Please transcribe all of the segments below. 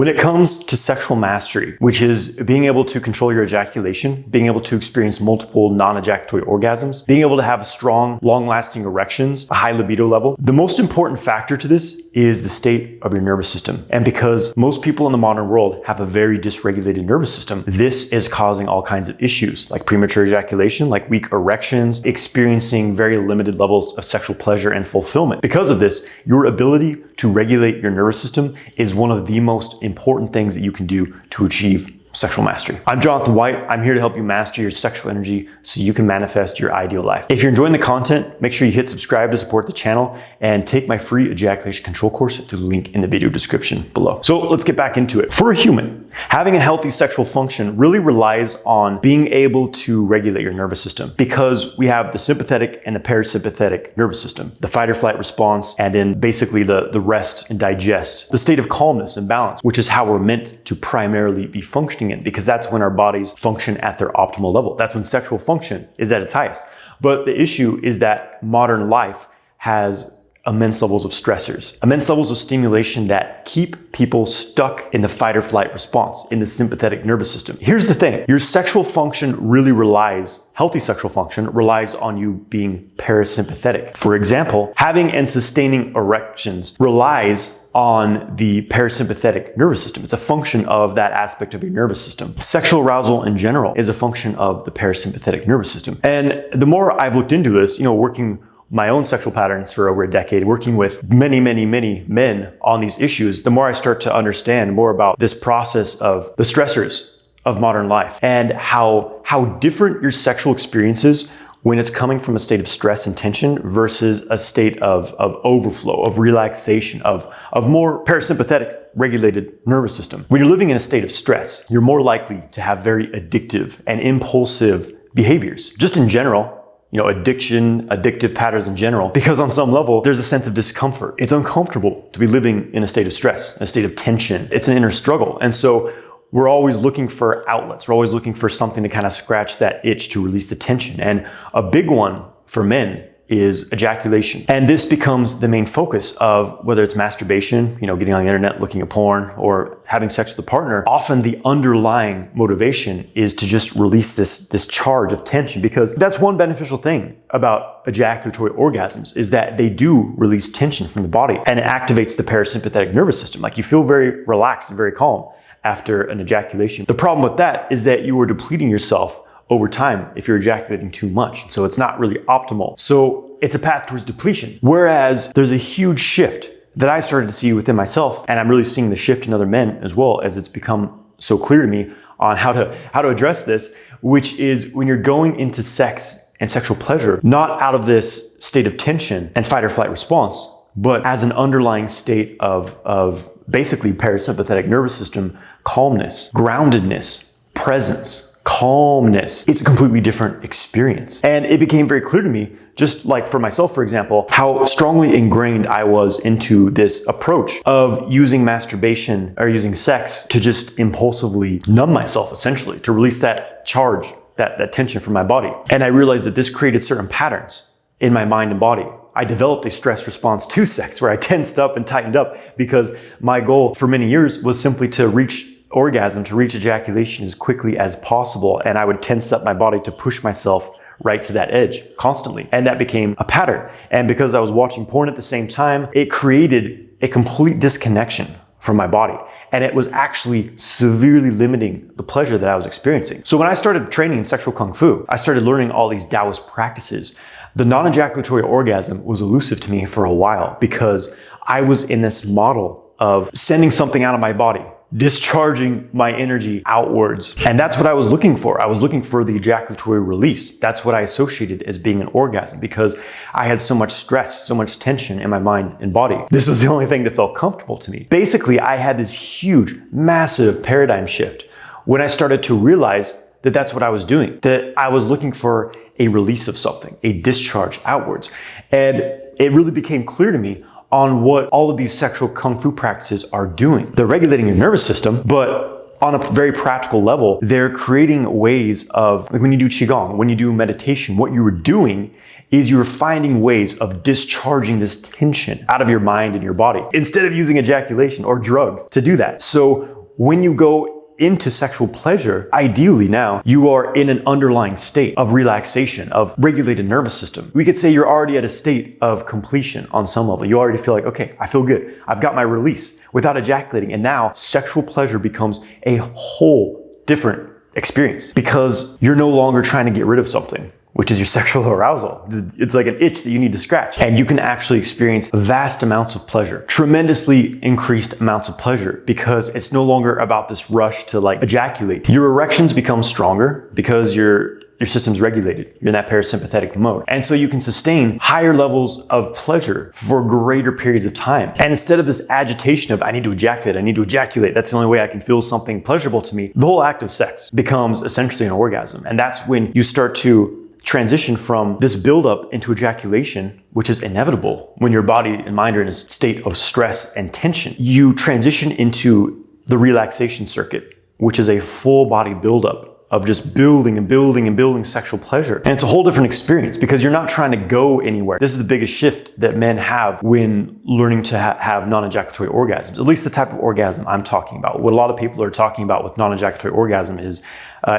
When it comes to sexual mastery, which is being able to control your ejaculation, being able to experience multiple non-ejaculatory orgasms, being able to have strong, long-lasting erections, a high libido level, the most important factor to this is the state of your nervous system. And because most people in the modern world have a very dysregulated nervous system, this is causing all kinds of issues like premature ejaculation, like weak erections, experiencing very limited levels of sexual pleasure and fulfillment. Because of this, your ability to regulate your nervous system is one of the most important things that you can do to achieve sexual mastery. I'm Jonathan White. I'm here to help you master your sexual energy so you can manifest your ideal life. If you're enjoying the content, make sure you hit subscribe to support the channel and take my free ejaculation control course through the link in the video description below. So let's get back into it. For a human, having a healthy sexual function really relies on being able to regulate your nervous system because we have the sympathetic and the parasympathetic nervous system, the fight or flight response, and then basically the rest and digest, the state of calmness and balance, which is how we're meant to primarily be functioning in, because that's when our bodies function at their optimal level. That's when sexual function is at its highest. But the issue is that modern life has immense levels of stressors, immense levels of stimulation that keep people stuck in the fight or flight response, in the sympathetic nervous system. Here's the thing, your sexual function really healthy sexual function relies on you being parasympathetic. For example, having and sustaining erections relies on the parasympathetic nervous system. It's a function of that aspect of your nervous system. Sexual arousal in general is a function of the parasympathetic nervous system. And the more I've looked into this, working my own sexual patterns for over a decade, working with many men on these issues, the more I start to understand more about this process of the stressors of modern life and how different your sexual experience is when it's coming from a state of stress and tension versus a state of overflow, of relaxation, of more parasympathetic regulated nervous system. When you're living in a state of stress, you're more likely to have very addictive and impulsive behaviors. Just in general, addictive patterns in general, because on some level, there's a sense of discomfort. It's uncomfortable to be living in a state of stress, a state of tension. It's an inner struggle. And so we're always looking for outlets. We're always looking for something to kind of scratch that itch to release the tension. And a big one for men is ejaculation. And this becomes the main focus of whether it's masturbation, getting on the internet, looking at porn, or having sex with a partner. Often the underlying motivation is to just release this charge of tension, because that's one beneficial thing about ejaculatory orgasms is that they do release tension from the body and it activates the parasympathetic nervous system. Like you feel very relaxed and very calm after an ejaculation. The problem with that is that you are depleting yourself over time if you're ejaculating too much. So it's not really optimal. So it's a path towards depletion. Whereas there's a huge shift that I started to see within myself, and I'm really seeing the shift in other men as well, as it's become so clear to me on how to address this, which is when you're going into sex and sexual pleasure, not out of this state of tension and fight or flight response, but as an underlying state of basically parasympathetic nervous system, calmness, groundedness, presence, calmness. It's a completely different experience. And it became very clear to me, just like for myself, for example, how strongly ingrained I was into this approach of using masturbation or using sex to just impulsively numb myself, essentially, to release that charge, that tension from my body. And I realized that this created certain patterns in my mind and body. I developed a stress response to sex where I tensed up and tightened up because my goal for many years was simply to reach orgasm, to reach ejaculation as quickly as possible. And I would tense up my body to push myself right to that edge constantly. And that became a pattern. And because I was watching porn at the same time, it created a complete disconnection from my body. And it was actually severely limiting the pleasure that I was experiencing. So when I started training in sexual kung fu, I started learning all these Taoist practices. The non-ejaculatory orgasm was elusive to me for a while because I was in this model of sending something out of my body, discharging my energy outwards. And that's what I was looking for. I was looking for the ejaculatory release. That's what I associated as being an orgasm because I had so much stress, so much tension in my mind and body. This was the only thing that felt comfortable to me. Basically, I had this huge, massive paradigm shift when I started to realize that that's what I was doing, that I was looking for a release of something, a discharge outwards. And it really became clear to me on what all of these sexual kung fu practices are doing. They're regulating your nervous system, but on a very practical level, they're creating ways of, like when you do Qigong, when you do meditation, what you were doing is you're finding ways of discharging this tension out of your mind and your body instead of using ejaculation or drugs to do that. So when you go into sexual pleasure, ideally now, you are in an underlying state of relaxation, of regulated nervous system. We could say you're already at a state of completion on some level. You already feel like, okay, I feel good. I've got my release without ejaculating. And now sexual pleasure becomes a whole different experience because you're no longer trying to get rid of something, which is your sexual arousal. It's like an itch that you need to scratch. And you can actually experience vast amounts of pleasure, tremendously increased amounts of pleasure, because it's no longer about this rush to like ejaculate. Your erections become stronger because your system's regulated. You're in that parasympathetic mode. And so you can sustain higher levels of pleasure for greater periods of time. And instead of this agitation of, I need to ejaculate, that's the only way I can feel something pleasurable to me, the whole act of sex becomes essentially an orgasm. And that's when you start to transition from this buildup into ejaculation, which is inevitable when your body and mind are in a state of stress and tension. You transition into the relaxation circuit, which is a full body buildup of just building and building and building sexual pleasure. And it's a whole different experience because you're not trying to go anywhere. This is the biggest shift that men have when learning to have non-ejaculatory orgasms, at least the type of orgasm I'm talking about. What a lot of people are talking about with non-ejaculatory orgasm is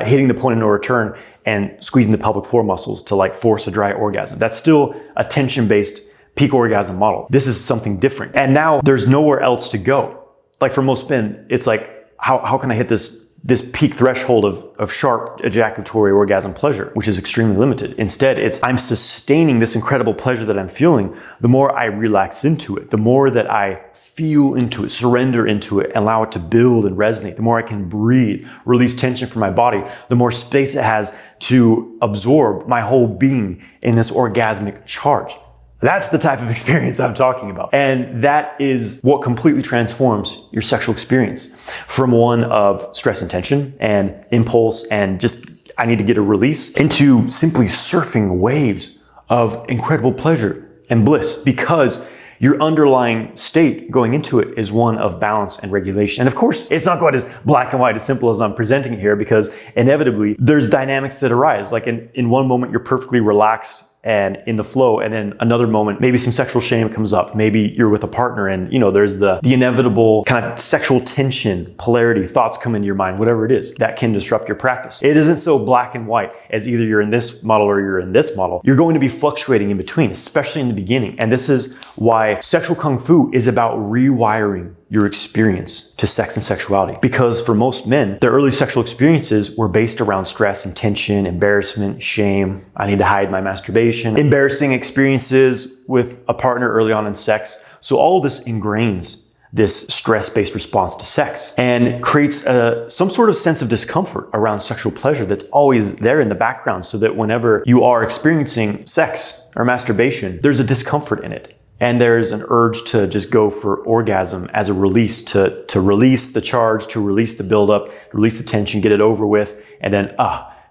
hitting the point of no return and squeezing the pelvic floor muscles to like force a dry orgasm. That's still a tension-based peak orgasm model. This is something different. And now there's nowhere else to go. Like for most men, it's like, how can I hit this peak threshold of sharp ejaculatory orgasm pleasure, which is extremely limited. Instead, it's I'm sustaining this incredible pleasure that I'm feeling. The more I relax into it, the more that I feel into it, surrender into it, allow it to build and resonate, the more I can breathe, release tension from my body, the more space it has to absorb my whole being in this orgasmic charge. That's the type of experience I'm talking about. And that is what completely transforms your sexual experience from one of stress and tension and impulse and just, I need to get a release, into simply surfing waves of incredible pleasure and bliss, because your underlying state going into it is one of balance and regulation. And of course, it's not quite as black and white, as simple as I'm presenting it here, because inevitably there's dynamics that arise. Like in one moment, you're perfectly relaxed and in the flow, and then another moment, maybe some sexual shame comes up. Maybe you're with a partner and, there's the inevitable kind of sexual tension, polarity, thoughts come into your mind, whatever it is, that can disrupt your practice. It isn't so black and white as either you're in this model or you're in this model. You're going to be fluctuating in between, especially in the beginning. And this is why sexual kung fu is about rewiring your experience to sex and sexuality. Because for most men, their early sexual experiences were based around stress and tension, embarrassment, shame. I need to hide my masturbation, embarrassing experiences with a partner early on in sex. So all of this ingrains this stress-based response to sex and creates some sort of sense of discomfort around sexual pleasure that's always there in the background, so that whenever you are experiencing sex or masturbation, there's a discomfort in it. And there's an urge to just go for orgasm as a release, to release the charge, to release the buildup, release the tension, get it over with, and then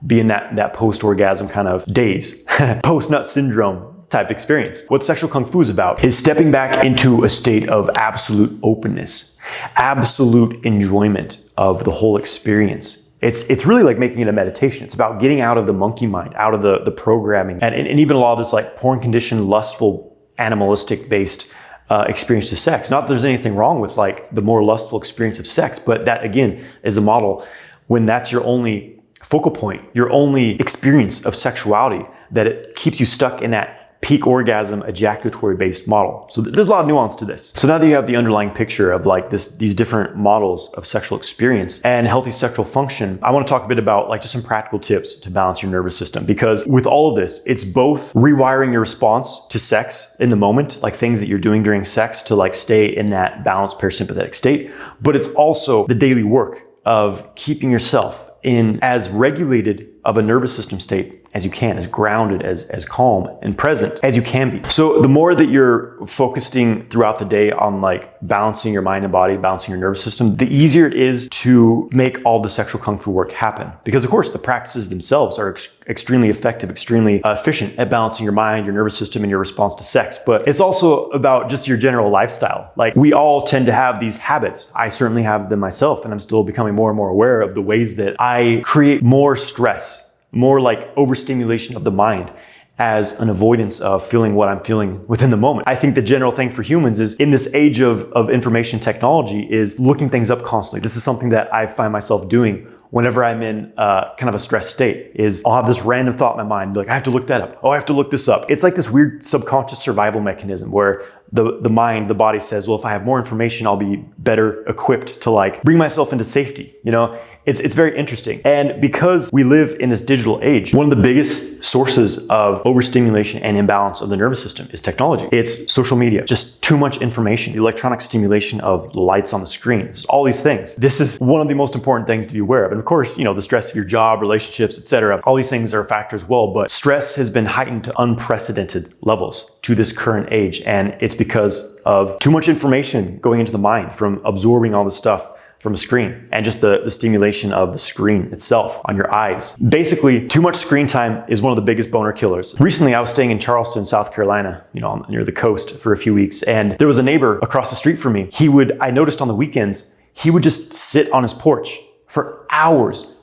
be in that post-orgasm kind of daze, post-nut syndrome type experience. What sexual kung fu is about is stepping back into a state of absolute openness, absolute enjoyment of the whole experience. It's really like making it a meditation. It's about getting out of the monkey mind, out of the programming, and even a lot of this like porn conditioned, lustful, animalistic based experience to sex. Not that there's anything wrong with like the more lustful experience of sex, but that again is a model when that's your only focal point, your only experience of sexuality, that it keeps you stuck in that peak orgasm ejaculatory based model. So there's a lot of nuance to this. So now that you have the underlying picture of like these different models of sexual experience and healthy sexual function, I want to talk a bit about like just some practical tips to balance your nervous system. Because with all of this, it's both rewiring your response to sex in the moment, like things that you're doing during sex to like stay in that balanced parasympathetic state, but it's also the daily work of keeping yourself in as regulated of a nervous system state as you can, as grounded, as calm and present as you can be. So the more that you're focusing throughout the day on like balancing your mind and body, balancing your nervous system, the easier it is to make all the sexual kung fu work happen. Because of course the practices themselves are extremely effective, extremely efficient at balancing your mind, your nervous system, and your response to sex. But it's also about just your general lifestyle. Like we all tend to have these habits. I certainly have them myself, and I'm still becoming more and more aware of the ways that I create more stress, more like overstimulation of the mind, as an avoidance of feeling what I'm feeling within the moment. I think the general thing for humans is, in this age of information technology, is looking things up constantly. This is something that I find myself doing whenever I'm in kind of a stressed state. Is I'll have this random thought in my mind, like, I have to look that up. Oh, I have to look this up. It's like this weird subconscious survival mechanism where the mind, the body says, well, if I have more information, I'll be better equipped to like bring myself into safety. You know, it's very interesting. And because we live in this digital age, one of the biggest sources of overstimulation and imbalance of the nervous system is technology. It's social media, just too much information, the electronic stimulation of lights on the screen, all these things. This is one of the most important things to be aware of. And of course, you know, the stress of your job, relationships, etc. All these things are a factor as well, but stress has been heightened to unprecedented levels to this current age. And it's because of too much information going into the mind from absorbing all this stuff from a screen, and just the stimulation of the screen itself on your eyes. Basically, too much screen time is one of the biggest boner killers. Recently, I was staying in Charleston, South Carolina, you know, near the coast for a few weeks, and there was a neighbor across the street from me. I noticed on the weekends, he would just sit on his porch for hours.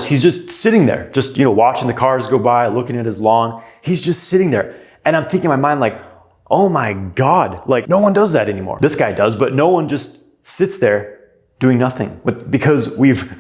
He's just sitting there, just, you know, watching the cars go by, looking at his lawn. He's just sitting there. And I'm thinking in my mind, like, oh my God, like, no one does that anymore. This guy does, but no one just sits there doing nothing, because we've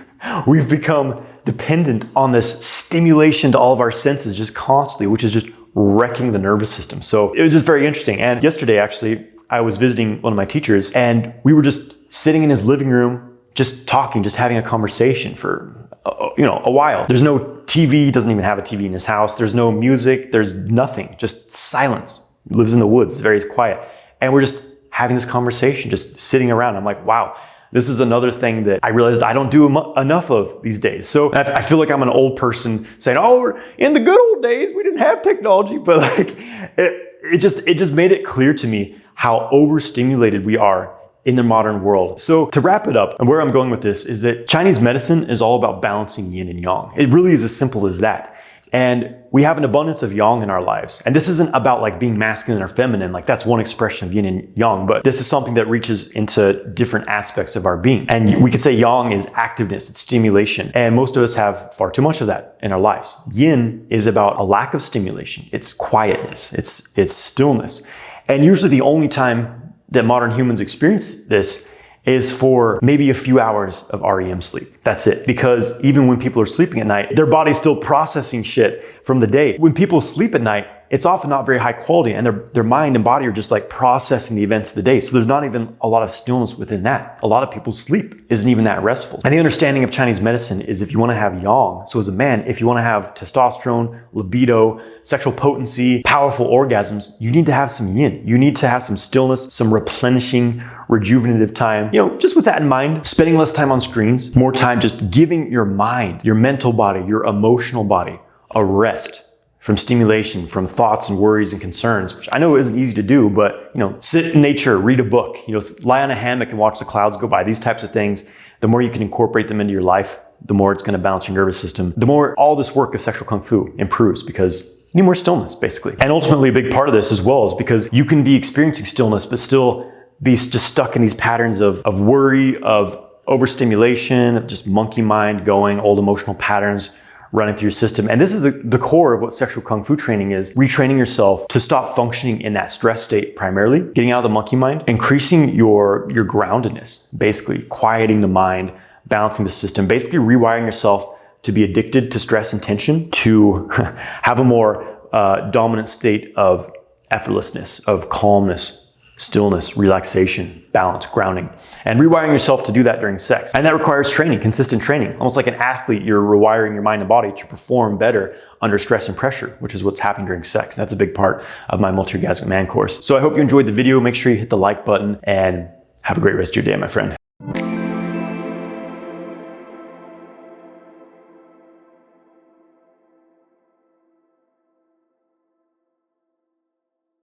become dependent on this stimulation to all of our senses just constantly, which is just wrecking the nervous system. So it was just very interesting. And yesterday, actually, I was visiting one of my teachers, and we were just sitting in his living room, just talking, just having a conversation for, you know, a while. There's no TV, he doesn't even have a TV in his house. There's no music, there's nothing, just silence. He lives in the woods, very quiet. And we're just having this conversation, just sitting around. I'm like, wow. This is another thing that I realized I don't do enough of these days. So I feel like I'm an old person saying, oh, in the good old days, we didn't have technology. But like, it just made it clear to me how overstimulated we are in the modern world. So to wrap it up, and where I'm going with this is that Chinese medicine is all about balancing yin and yang. It really is as simple as that. And we have an abundance of yang in our lives. And this isn't about like being masculine or feminine, like that's one expression of yin and yang, but this is something that reaches into different aspects of our being. And we could say yang is activeness, it's stimulation. And most of us have far too much of that in our lives. Yin is about a lack of stimulation. It's quietness, it's stillness. And usually the only time that modern humans experience this is for maybe a few hours of REM sleep. That's it. Because even when people are sleeping at night, their body's still processing shit from the day. When people sleep at night, it's often not very high quality, and their mind and body are just like processing the events of the day. So there's not even a lot of stillness within that. A lot of people's sleep isn't even that restful. And the understanding of Chinese medicine is, if you want to have yang, so as a man, if you want to have testosterone, libido, sexual potency, powerful orgasms, you need to have some yin. You need to have some stillness, some replenishing, rejuvenative time. You know, just with that in mind, spending less time on screens, more time just giving your mind, your mental body, your emotional body a rest from stimulation, from thoughts and worries and concerns, which I know isn't easy to do, but, you know, sit in nature, read a book, you know, lie on a hammock and watch the clouds go by. These types of things, the more you can incorporate them into your life, the more it's going to balance your nervous system, the more all this work of sexual kung fu improves, because you need more stillness, basically. And ultimately, a big part of this as well is because you can be experiencing stillness, but still be just stuck in these patterns of worry, of overstimulation, just monkey mind going, old emotional patterns running through your system. And this is the core of what sexual kung fu training is: retraining yourself to stop functioning in that stress state primarily, getting out of the monkey mind, increasing your groundedness, basically quieting the mind, balancing the system, basically rewiring yourself to be addicted to stress and tension, to have a more dominant state of effortlessness, of calmness, stillness, relaxation, balance, grounding, and rewiring yourself to do that during sex. And that requires training, consistent training. Almost like an athlete, you're rewiring your mind and body to perform better under stress and pressure, which is what's happening during sex. And that's a big part of my multi-orgasmic man course. So I hope you enjoyed the video. Make sure you hit the like button, and have a great rest of your day, my friend.